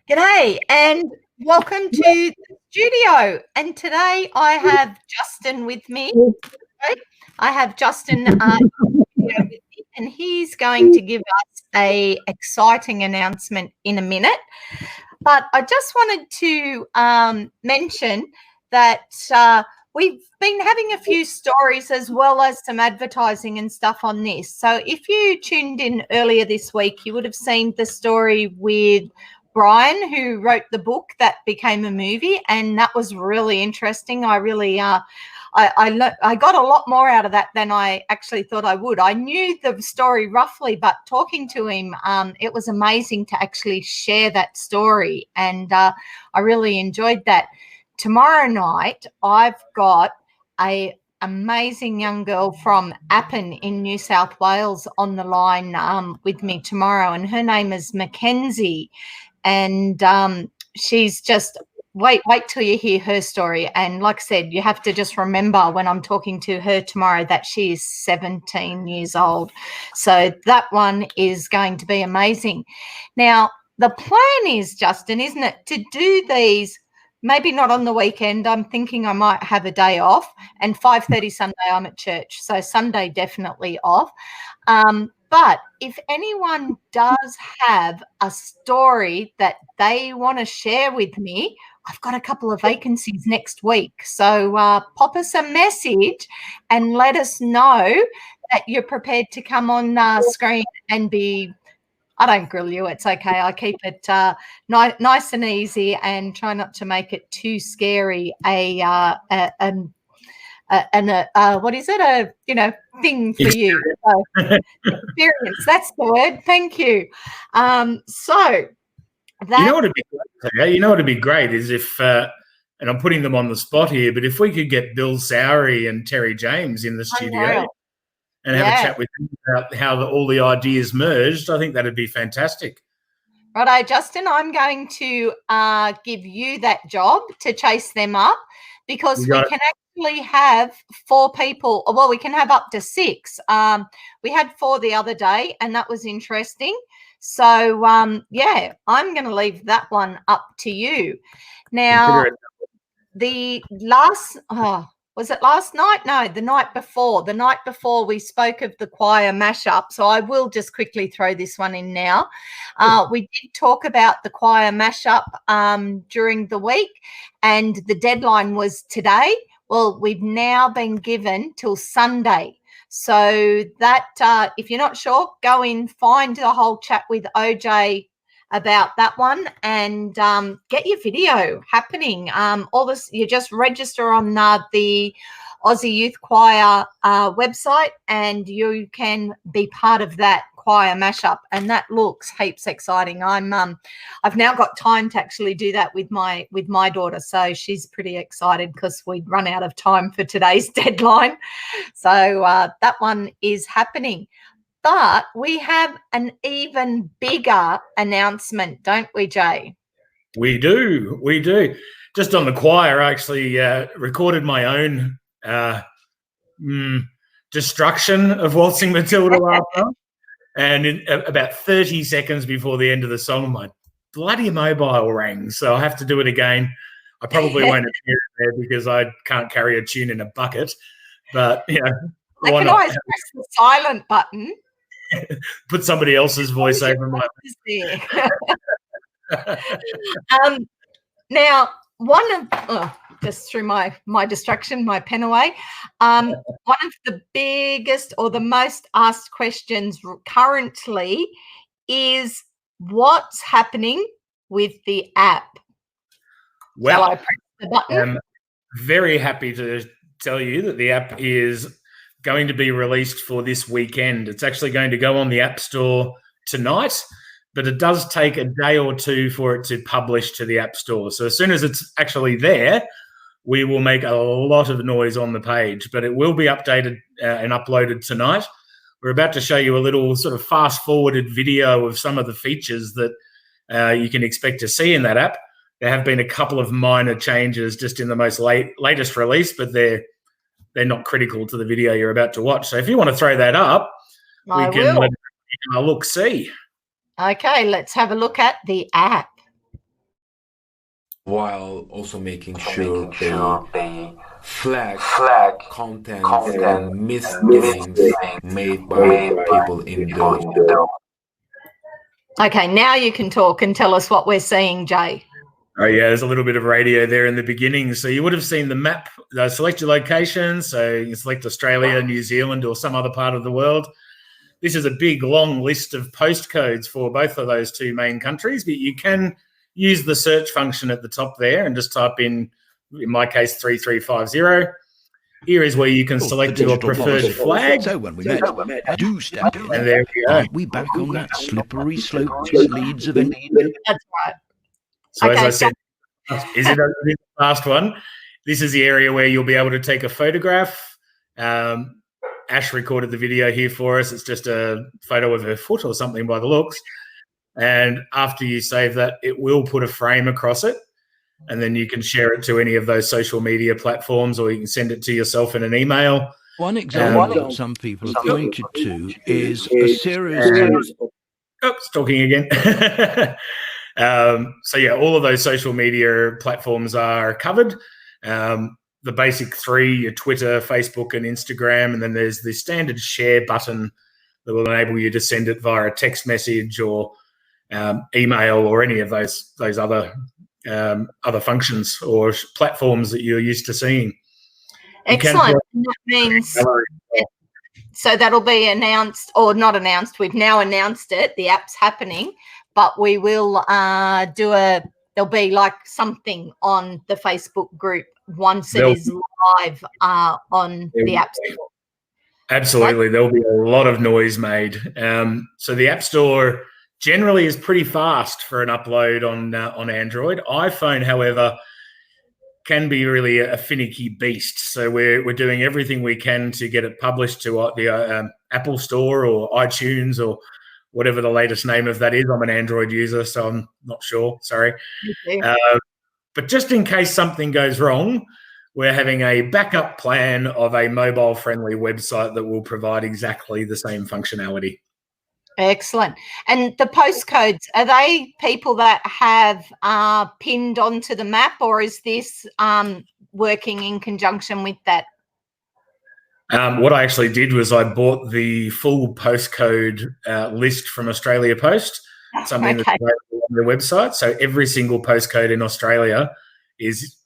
G'day and welcome to the studio. And today I have Justin with me. I have Justin with me, and he's going to give us a exciting announcement in a minute. But I just wanted to mention that we've been having a few stories as well as some advertising and stuff on this. So if you tuned in earlier this week, you would have seen the story with Brian, who wrote the book that became a movie, and that was really interesting. I really I got a lot more out of that than I actually thought I would. I knew the story roughly, but talking to him, it was amazing to actually share that story, and I really enjoyed that. Tomorrow night, I've got a amazing young girl from Appin in New South Wales on the line with me tomorrow, and her name is Mackenzie. And she's just wait till you hear her story. And like I said, you have to just remember when I'm talking to her tomorrow that she is 17 years old. So that one is going to be amazing. Now, the plan is, Justin, isn't it, to do these maybe not on the weekend. I'm thinking I might have a day off, and 5:30 Sunday I'm at church. So Sunday definitely off. But if anyone does have a story that they want to share with me, I've got a couple of vacancies next week. So pop us a message and let us know that you're prepared to come on screen and be, I don't grill you, it's okay. I keep it nice and easy and try not to make it too scary. What is it? Thing for you. So, experience. That's the word. Thank you. So that, you know what'd be great is if, and I'm putting them on the spot here, but if we could get Bill Sowry and Terry James in the studio and have a chat with them about how all the ideas merged, I think that'd be fantastic. Righto, Justin, I'm going to give you that job to chase them up, because we can actually have 4 people. Well, we can have up to 6. We had 4 the other day, and that was interesting. So, yeah, I'm going to leave that one up to you. Now, the last was it last night? No, the night before. The night before we spoke of the choir mashup. So I will just quickly throw this one in now. We did talk about the choir mashup during the week, and the deadline was today. Well, we've now been given till Sunday. So that if you're not sure, go in, find the whole chat with OJ about that one, and get your video happening. All this, you just register on the Aussie Youth Choir website, and you can be part of that choir mashup, and that looks heaps exciting. I've now got time to actually do that with my daughter, so she's pretty excited because we'd run out of time for today's deadline. So that one is happening. But we have an even bigger announcement, don't we, Jay? We do. Just on the choir, I actually recorded my own destruction of Waltzing Matilda last night. And in about 30 seconds before the end of the song, my bloody mobile rang. So I have to do it again. I probably won't appear there because I can't carry a tune in a bucket. But, I can always press the silent button. Put somebody else's voice over my now, one of just through my distraction, my pen away. One of the biggest or the most asked questions currently is what's happening with the app. Well, shall I press the button? I'm very happy to tell you that the app is going to be released for this weekend. It's actually going to go on the App Store tonight, but it does take a day or 2 for it to publish to the App Store. So as soon as it's actually there, we will make a lot of noise on the page, but it will be updated and uploaded tonight. We're about to show you a little sort of fast-forwarded video of some of the features that you can expect to see in that app. There have been a couple of minor changes just in the most latest release, but they're not critical to the video you're about to watch. So if you want to throw that up, we can let a look-see. Okay, let's have a look at the app. while also making sure they flag content and misgivings made by people in the. Okay, now you can talk and tell us what we're seeing, Jay. Oh, yeah, there's a little bit of radio there in the beginning. So you would have seen the map, select your location. So you select Australia, New Zealand, or some other part of the world. This is a big, long list of postcodes for both of those two main countries, but you can use the search function at the top there and just type in my case, 3350. Here is where you can select your preferred flag. So when we met, do step in. And there we go. Aren't we back on that slippery slope to Leeds event? That's right. So Okay, as I said, is it the last one? This is the area where you'll be able to take a photograph. Ash recorded the video here for us. It's just a photo of her foot or something by the looks. And after you save that, it will put a frame across it. And then you can share it to any of those social media platforms, or you can send it to yourself in an email. One example that some people have pointed to is a series of... Oh, it's talking again. So, yeah, all of those social media platforms are covered. The basic three, your Twitter, Facebook, and Instagram. And then there's the standard share button that will enable you to send it via a text message or email or any of those other functions or platforms that you're used to seeing. Excellent. That means, so that'll be announced, or not announced. We've now announced it. The app's happening, but we will there'll be like something on the Facebook group once it is live on the App Store. Absolutely. There'll be a lot of noise made. So the App Store generally is pretty fast for an upload on Android. iPhone, however, can be really a finicky beast. So we're doing everything we can to get it published to the Apple Store or iTunes or whatever the latest name of that is. I'm an Android user, so I'm not sure. Sorry. Okay. But just in case something goes wrong, we're having a backup plan of a mobile-friendly website that will provide exactly the same functionality. Excellent. And the postcodes, are they people that have pinned onto the map, or is this working in conjunction with that? What I actually did was I bought the full postcode list from Australia Post, something that's available on their website. So every single postcode in Australia is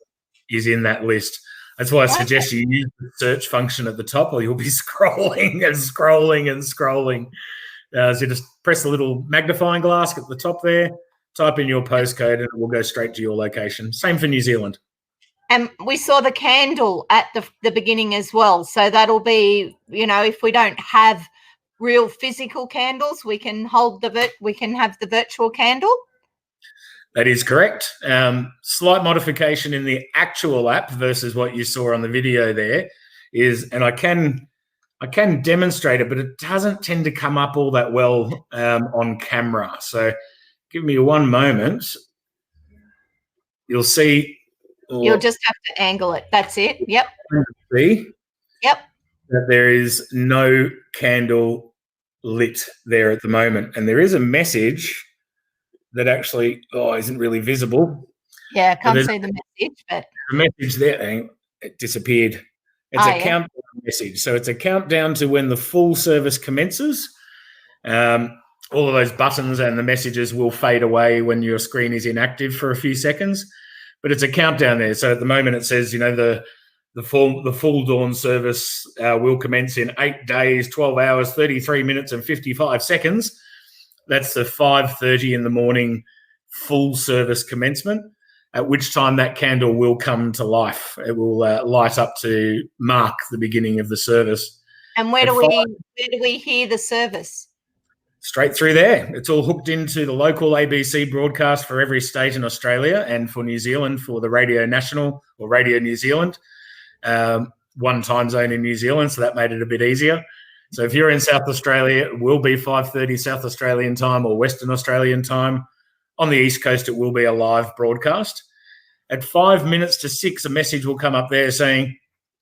in that list. That's why I suggest you use the search function at the top, or you'll be scrolling and scrolling and scrolling. So just press the little magnifying glass at the top there, type in your postcode, and it will go straight to your location. Same for New Zealand. And we saw the candle at the beginning as well. So that'll be, if we don't have real physical candles, we can have the virtual candle. That is correct. Slight modification in the actual app versus what you saw on the video there is, and I can demonstrate it, but it doesn't tend to come up all that well on camera. So give me one moment. You'll see. You'll just have to angle it. That's it. Yep. See? Yep. That there is no candle lit there at the moment. And there is a message that actually isn't really visible. Yeah, I can't see the message, but the message there, it disappeared. It's a countdown message. So it's a countdown to when the full service commences. All of those buttons and the messages will fade away when your screen is inactive for a few seconds. But it's a countdown there. So at the moment it says, the full dawn service will commence in 8 days, 12 hours, 33 minutes and 55 seconds. That's the 5:30 in the morning full service commencement, at which time that candle will come to life. It will light up to mark the beginning of the service. And where do we hear the service? Straight through there. It's all hooked into the local ABC broadcast for every state in Australia, and for New Zealand for the Radio National or Radio New Zealand. One time zone in New Zealand, so that made it a bit easier. So if you're in South Australia, it will be 5:30 South Australian time or Western Australian time. On the East Coast, it will be a live broadcast. At 5 minutes to 6, a message will come up there saying,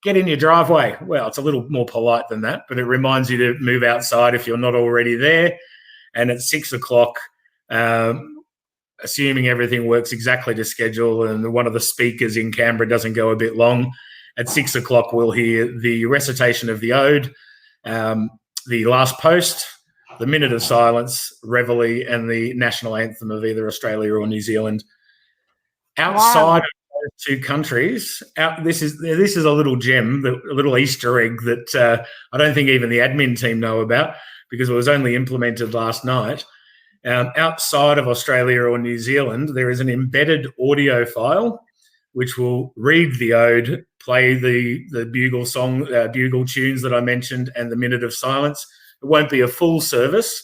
"Get in your driveway." Well, it's a little more polite than that, but it reminds you to move outside if you're not already there. And at 6 o'clock, assuming everything works exactly to schedule and one of the speakers in Canberra doesn't go a bit long, at 6 o'clock we'll hear the recitation of the Ode, the Last Post, the Minute of Silence, Reveille, and the national anthem of either Australia or New Zealand. Outside of those two countries, this is a little gem, a little Easter egg that I don't think even the admin team know about because it was only implemented last night. Outside of Australia or New Zealand, there is an embedded audio file which will read the Ode, play the bugle song, bugle tunes that I mentioned, and the Minute of Silence. It won't be a full service,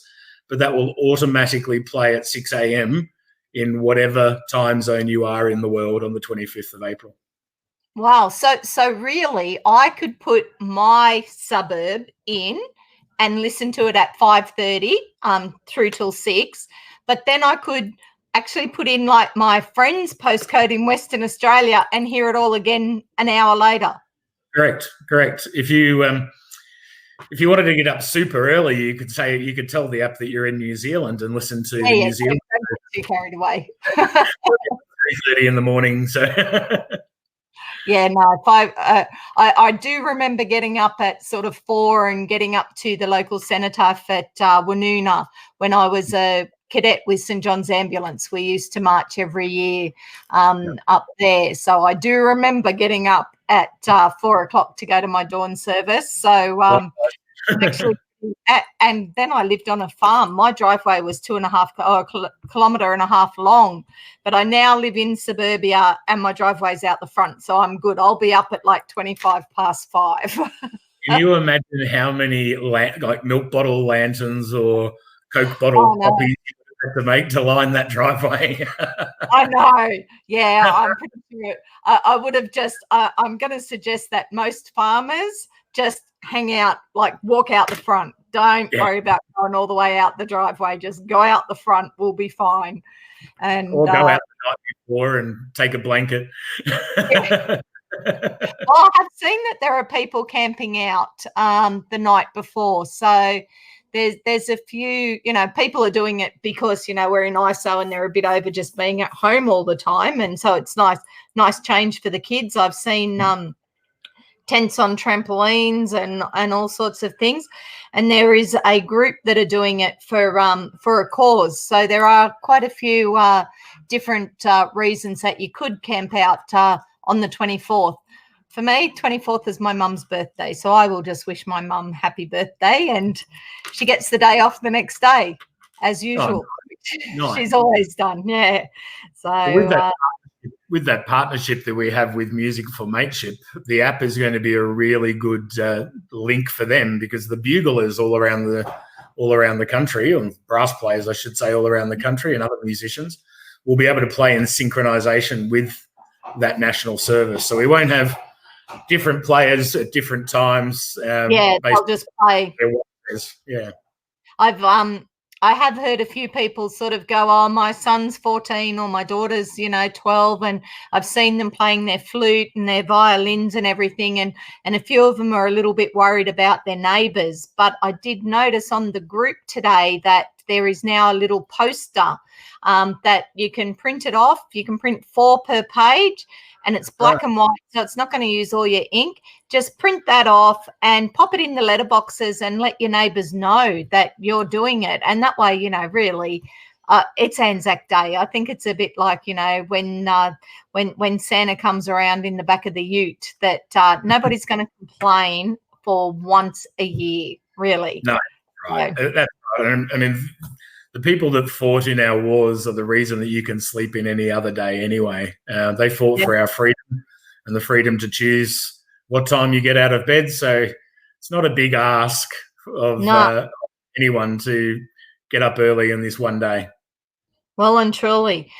but that will automatically play at 6 a.m. in whatever time zone you are in the world on the 25th of April. Wow. So really, I could put my suburb in and listen to it at 5:30 through till 6, but then I could actually put in like my friend's postcode in Western Australia and hear it all again an hour later. Correct. If you wanted to get up super early, you could tell the app that you're in New Zealand and listen to New Zealand. Don't get too carried away. 3:30 in the morning. So yeah, no. If I do remember getting up at sort of 4 and getting up to the local cenotaph at Woonona when I was a cadet with St John's Ambulance. We used to march every year up there. So I do remember getting up at 4 o'clock to go to my dawn service. So actually, and then I lived on a farm. My driveway was 2.5 kilometre and a half long, but I now live in suburbia and my driveway's out the front. So I'm good. I'll be up at like 5:25. Can you imagine how many like milk bottle lanterns or Coke bottle poppies you have to make to line that driveway? I know. Yeah, I'm pretty sure. I would have just, I'm going to suggest that most farmers just hang out, like walk out the front. Don't worry about going all the way out the driveway. Just go out the front. We'll be fine. And or go out the night before and take a blanket. Yeah. Well, I've seen that there are people camping out the night before. So there's a few, people are doing it because, we're in ISO and they're a bit over just being at home all the time. And so it's nice change for the kids. I've seen tents on trampolines and all sorts of things. And there is a group that are doing it for a cause. So there are quite a few different reasons that you could camp out on the 24th. For me, 24th is my mum's birthday, so I will just wish my mum happy birthday, and she gets the day off the next day, as usual. Nice. She's always done, yeah. So with that partnership that we have with Music for Mateship, the app is going to be a really good link for them because the buglers all around the country, or brass players, I should say, all around the country, and other musicians will be able to play in synchronization with that national service. So we won't have different players at different times. They'll just play. Yeah. I have heard a few people sort of go, oh, my son's 14 or my daughter's, 12, and I've seen them playing their flute and their violins and everything, and a few of them are a little bit worried about their neighbours. But I did notice on the group today that there is now a little poster that you can print it off. You can print 4 per page, and it's black and white, so it's not going to use all your ink. Just print that off and pop it in the letterboxes and let your neighbours know that you're doing it. And that way, really, it's Anzac Day. I think it's a bit like, when Santa comes around in the back of the ute, that nobody's going to complain for once a year, really. No, right. So, that's right. I mean, the people that fought in our wars are the reason that you can sleep in any other day anyway. They fought for our freedom and the freedom to choose what time you get out of bed. So it's not a big ask of anyone to get up early in this one day. Well and truly.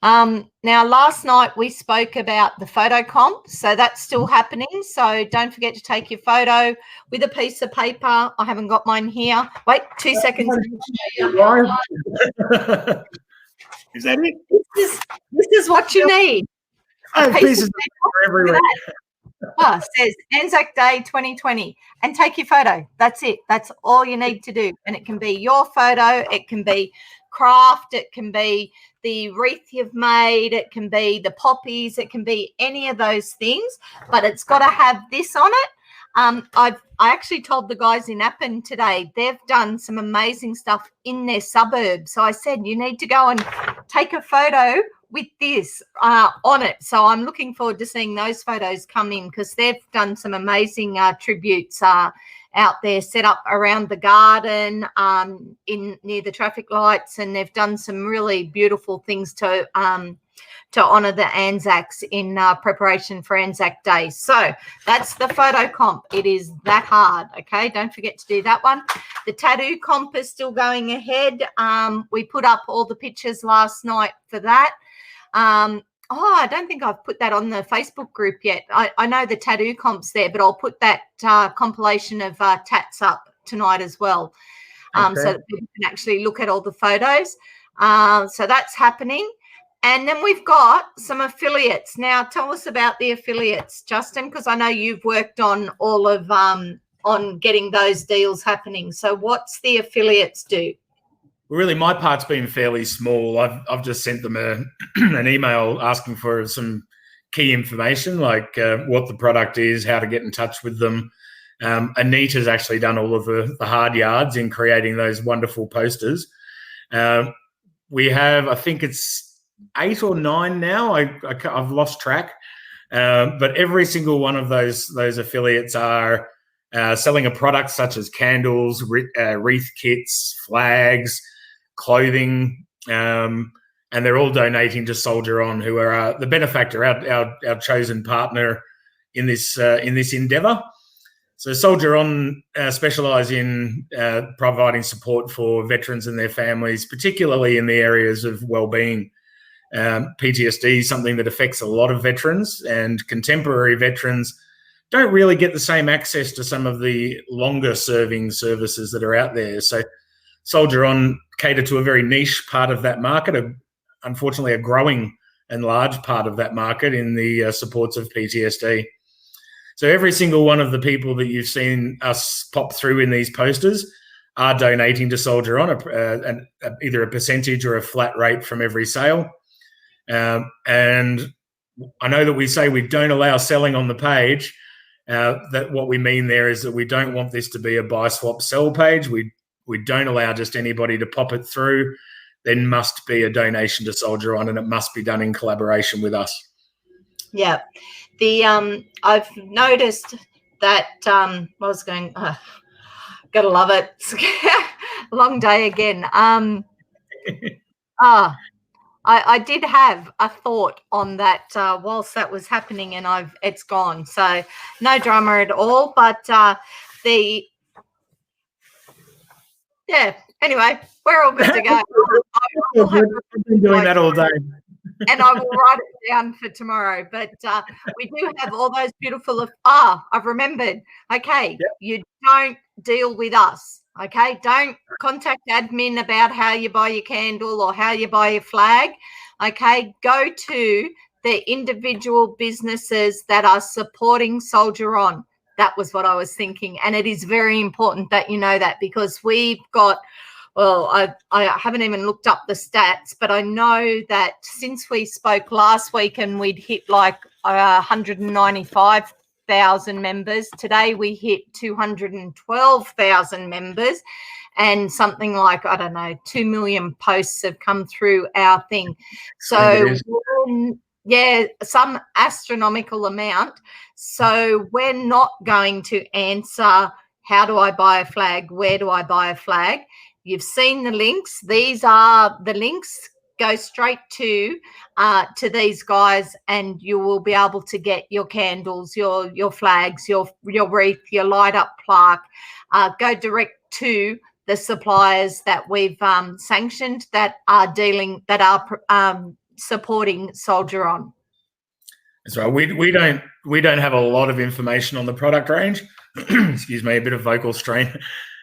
Now, last night we spoke about the photo comp, so that's still happening. So don't forget to take your photo with a piece of paper. I haven't got mine here. Wait 2 seconds. Is that it? This is what you need. Pieces of paper everywhere. Says Anzac Day 2020 and take your photo. That's it. That's all you need to do. And it can be your photo. It can be craft. It can be the wreath you've made. It can be the poppies. It can be any of those things, but it's got to have this on it. I actually told the guys in Appin today, they've done some amazing stuff in their suburbs. So I said, you need to go and take a photo with this on it. So I'm looking forward to seeing those photos come in, because they've done some amazing tributes out there, set up around the garden in near the traffic lights, and they've done some really beautiful things to honour the Anzacs in preparation for Anzac Day. So that's the photo comp. It is that hard, okay? Don't forget to do that one. The tattoo comp is still going ahead. We put up all the pictures last night for that. I don't think I've put that on the Facebook group yet. I know the tattoo comp's there, but I'll put that compilation of tats up tonight as well, so that people can actually look at all the photos. So that's happening. And then we've got some affiliates. Now, tell us about the affiliates, Justin, because I know you've worked on all of on getting those deals happening. So what's the affiliates do? Well, really, my part's been fairly small. I've just sent them an email asking for some key information, like what the product is, how to get in touch with them. Anita's actually done all of the hard yards in creating those wonderful posters. We have, I think it's 8 or 9 now. I've lost track. But every single one of those affiliates are selling a product such as candles, wreath kits, flags, clothing, and they're all donating to Soldier On, who are the benefactor, our chosen partner in this endeavour. So Soldier On specialise in providing support for veterans and their families, particularly in the areas of wellbeing. PTSD is something that affects a lot of veterans, and contemporary veterans don't really get the same access to some of the longer serving services that are out there. So Soldier On cater to a very niche part of that market, unfortunately a growing and large part of that market in the supports of PTSD. So every single one of the people that you've seen us pop through in these posters are donating to Soldier On, either a percentage or a flat rate from every sale. And I know that we say we don't allow selling on the page. That what we mean there is that we don't want this to be a buy, swap, sell page. We don't allow just anybody to pop it through. There must be a donation to Soldier On, and it must be done in collaboration with us. Yeah. I've noticed that gotta love it. Long day again. I did have a thought on that whilst that was happening, and it's gone. So no drama at all. But anyway, we're all good to go. I've been doing that all day. And I will write it down for tomorrow. But we do have all those beautiful. I've remembered. Okay, yep. You don't deal with us. Okay, don't contact admin about how you buy your candle or how you buy your flag. Okay, go to the individual businesses that are supporting Soldier On. That was what I was thinking. And it is very important that you know that, because we've got, well, I haven't even looked up the stats, but I know that since we spoke last week and we'd hit like 195,000 members, today we hit 212,000 members, and something like, 2 million posts have come through our thing. So some astronomical amount. So we're not going to answer, how do I buy a flag? Where do I buy a flag? You've seen the links. These are the links. Go straight to these guys, and you will be able to get your candles, your flags, your wreath, your light up plaque. Go direct to the suppliers that we've sanctioned that are supporting Soldier On. That's right. We don't have a lot of information on the product range. Excuse me, a bit of vocal strain.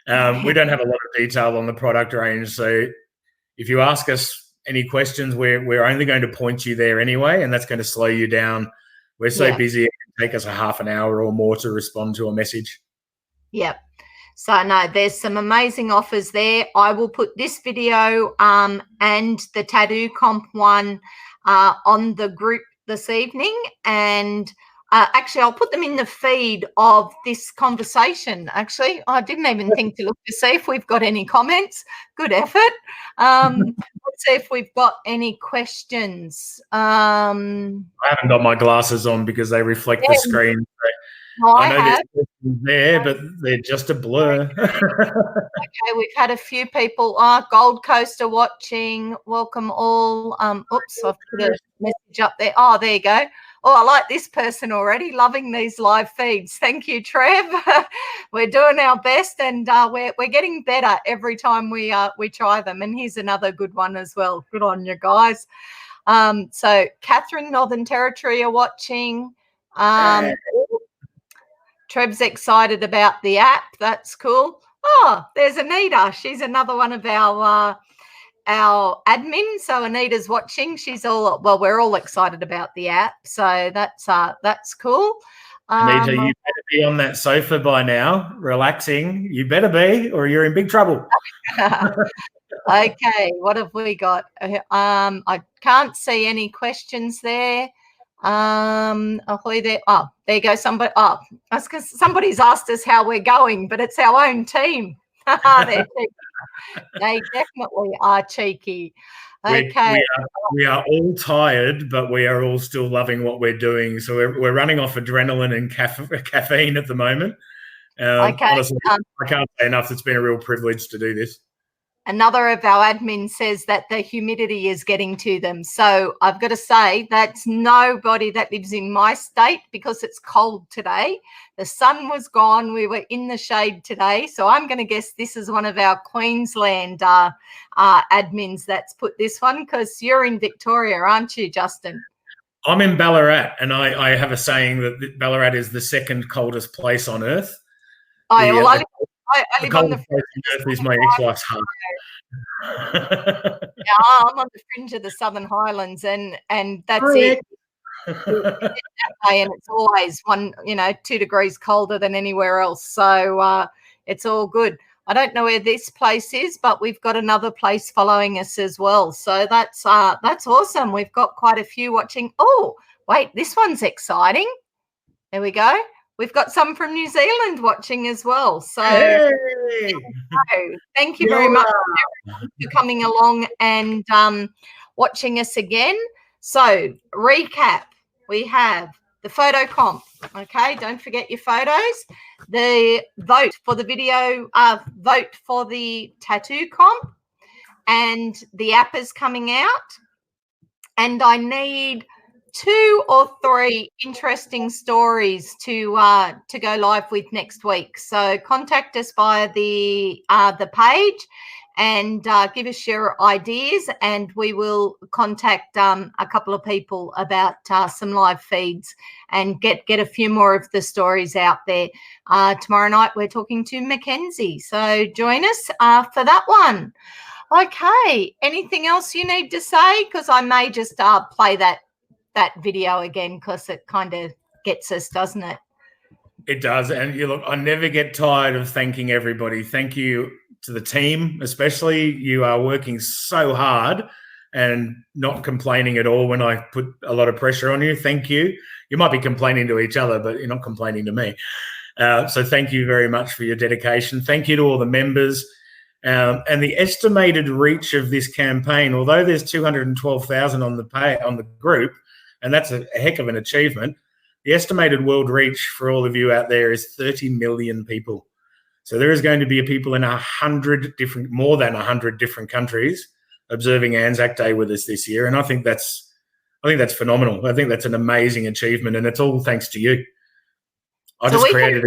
We don't have a lot of detail on the product range. So if you ask us any questions, we're only going to point you there anyway, and that's going to slow you down We're so busy, it can take us a half an hour or more to respond to a message. Yep. So, no, there's some amazing offers there. I will put this video and the Tattoo Comp one on the group this evening. And actually, I'll put them in the feed of this conversation. Actually, I didn't even think to look to see if we've got any comments. Good effort. Let's see if we've got any questions. I haven't got my glasses on because they reflect the screen. No, I know there's questions there, but they're just a blur. Okay, we've had a few people. Gold Coast are watching. Welcome all. Oops, I've put a message up there. Oh, there you go. Oh, I like this person already. Loving these live feeds. Thank you, Trev. We're doing our best, and we're getting better every time we try them. And here's another good one as well. Good on you guys. So Catherine, Northern Territory are watching. Trev's excited about the app. That's cool. Oh, there's Anita. She's another one of our admins. So Anita's watching. She's all, well, we're all excited about the app. So that's cool. Anita, you better be on that sofa by now, relaxing. You better be, or you're in big trouble. Okay, what have we got? I can't see any questions there. Ahoy there. Oh, there you go. Somebody. Oh, that's because somebody's asked us how we're going, but it's our own team. They're cheeky. They definitely are cheeky. Okay. We are all tired, but we are all still loving what we're doing. So we're running off adrenaline and caffeine at the moment. Okay. Honestly, I can't say enough. It's been a real privilege to do this. Another of our admins says that the humidity is getting to them. So I've got to say that's nobody that lives in my state because it's cold today. The sun was gone. We were in the shade today. So I'm going to guess this is one of our Queensland admins that's put this one because you're in Victoria, aren't you, Justin? I'm in Ballarat, and I have a saying that Ballarat is the second coldest place on Earth. I live on the fringe of is my ex-wife's heart. Yeah, I'm on the fringe of the Southern Highlands, and that's it. And it's always 2 degrees colder than anywhere else. So it's all good. I don't know where this place is, but we've got another place following us as well. So that's awesome. We've got quite a few watching. Oh, wait, this one's exciting. There we go. We've got some from New Zealand watching as well. So thank you very much for coming along and watching us again. So recap, we have the photo comp. Okay, don't forget your photos. The vote for the video, vote for the tattoo comp, and the app is coming out. And I need 2 or 3 interesting stories to go live with next week. So contact us via the page and give us your ideas, and we will contact a couple of people about some live feeds and get a few more of the stories out there. Tomorrow night we're talking to Mackenzie, so join us for that one. Okay, anything else you need to say? Because I may just play that video again because it kind of gets us, doesn't it? It does. And look, I never get tired of thanking everybody. Thank you to the team, especially. You are working so hard and not complaining at all when I put a lot of pressure on you. Thank you. You might be complaining to each other, but you're not complaining to me. So thank you very much for your dedication. Thank you to all the members. And the estimated reach of this campaign, although there's 212,000 on the group, and that's a heck of an achievement, the estimated world reach for all of you out there is 30 million people. So there is going to be people in more than 100 different countries observing Anzac Day with us this year, and I think that's phenomenal. I think that's an amazing achievement, and it's all thanks to you. I just created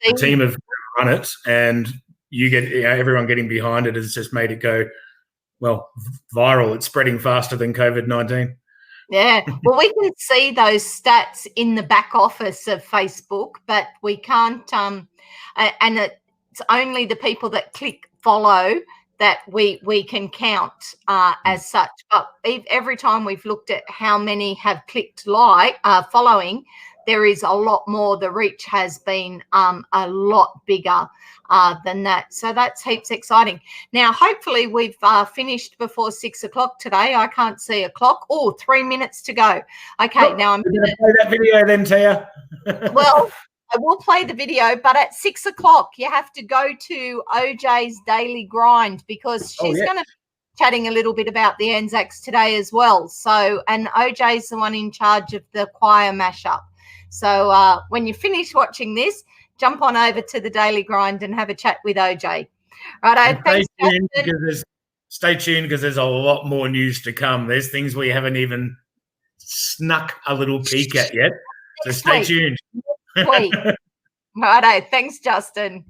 a team of run it, and you get everyone getting behind it has just made it go, well, viral. It's spreading faster than COVID-19. Yeah, well, we can see those stats in the back office of Facebook, but we can't, and it's only the people that click follow that we can count as such. But every time we've looked at how many have clicked following, there is a lot more. The reach has been a lot bigger than that. So that's heaps exciting. Now, hopefully we've finished before 6 o'clock today. I can't see a clock. Oh, 3 minutes to go. Okay, now I'm going to play that video then, Tia. Well, I will play the video, but at 6 o'clock, you have to go to OJ's Daily Grind, because she's going to be chatting a little bit about the Anzacs today as well. So, and OJ's the one in charge of the choir mashup. So when you finish watching this, jump on over to the Daily Grind and have a chat with OJ. Right, thanks, stay tuned because there's a lot more news to come. There's things we haven't even snuck a little peek at yet. So stay tuned. Righto, thanks, Justin.